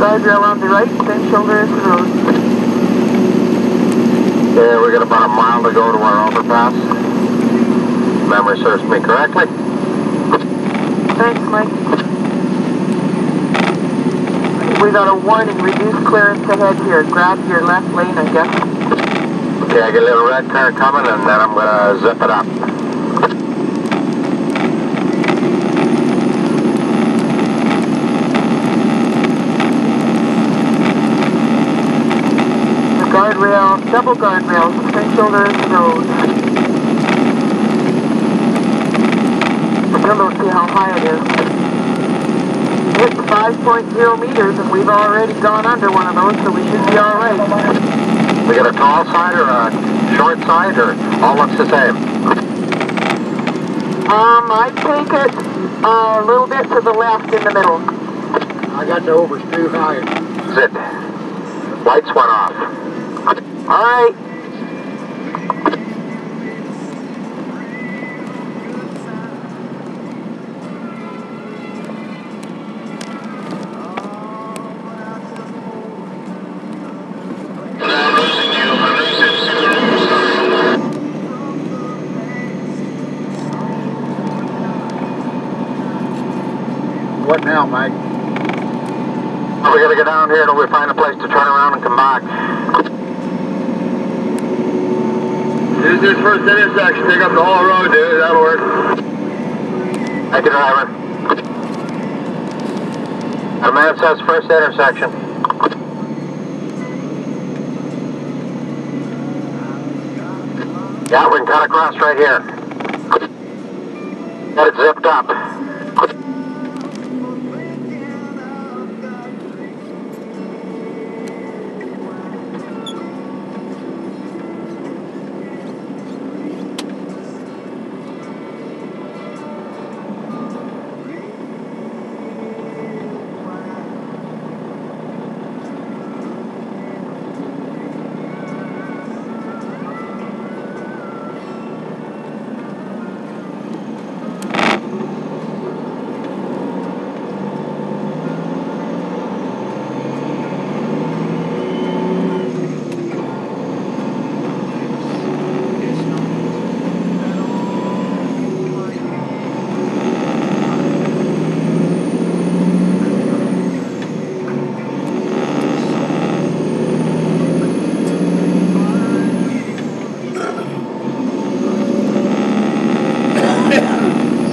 Guardrail on the right, 10 shoulder is the road. Yeah, we got about a mile to go to our overpass. Memory serves me correctly. Thanks, Mike. We got a warning, reduced clearance ahead here. Grab your left lane, I guess. Okay, I get a little red car coming and then I'm gonna zip it up. Guardrail, double guardrails, 10 shoulder is the road. We'll see how high it is. It's 5.0 meters and we've already gone under one of those, so we should be alright. We got a tall side or a short side or all looks the same? I'd take it a little bit to the left in the middle. I got the overs too high. Zip. Lights went off. Alright. What now, Mike? We gotta get down here until we find a place to turn around and come back. Use this first intersection, take up the whole road, dude. That'll work. Thank you, driver. The man says first intersection. Yeah, we can cut across right here. Got it zipped up.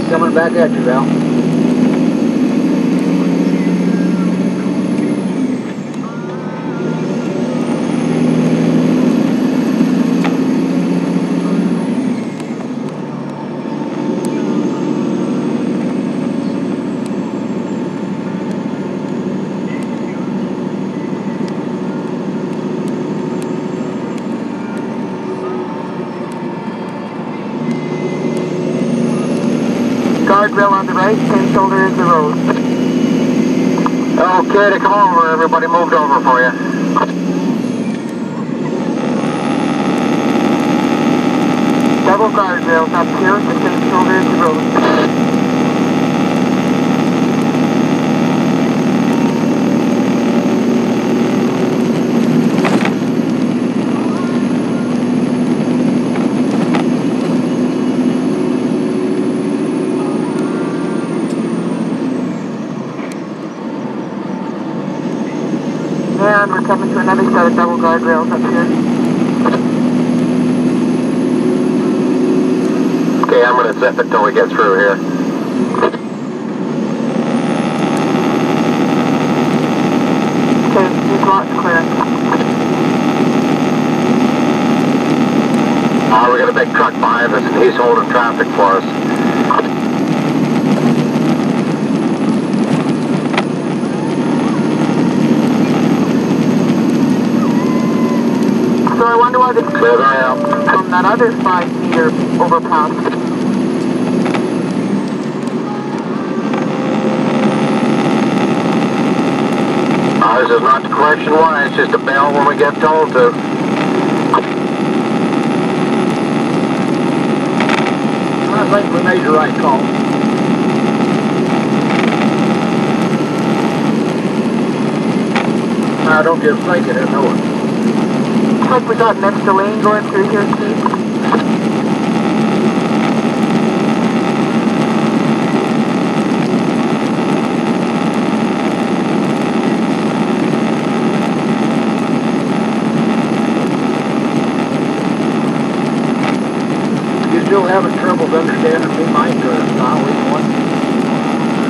Coming back at you, Val. Guardrail on the right, 10 shoulder is the road. Okay, to come over. Everybody moved over for you. Double guardrails up here, the 10 shoulder is the road. And we're coming to another set of double guardrails up here. Okay, I'm gonna zip it till we get through here. Okay, he's lots clear. We got a big truck behind us and he's holding traffic for us. So I wonder why this Clear the ramp. from that other 5-meter overpass. Ours is not the question why, it's just a bell when we get told to. I think we made the right call. I don't just think it, I know it. Looks like we got an extra lane going through here, Steve. You still having trouble understanding me, Mike, or style each one?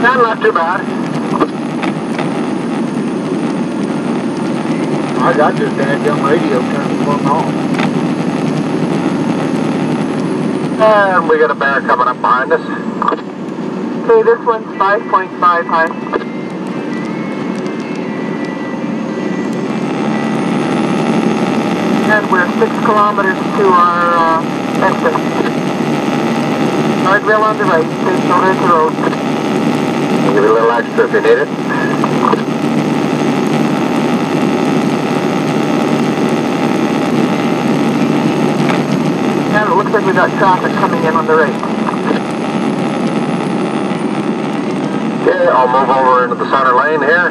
Not too bad. I got this damn radio turned plumb on. And we got a bear coming up behind us. Okay, this one's 5.5 high. And we're 6 kilometers to our exit. Guardrail on the right, stay shoulder at the road. I'll give you a little extra if you need it. And it looks like we got traffic coming in on the right. Okay, I'll move over into the center lane here.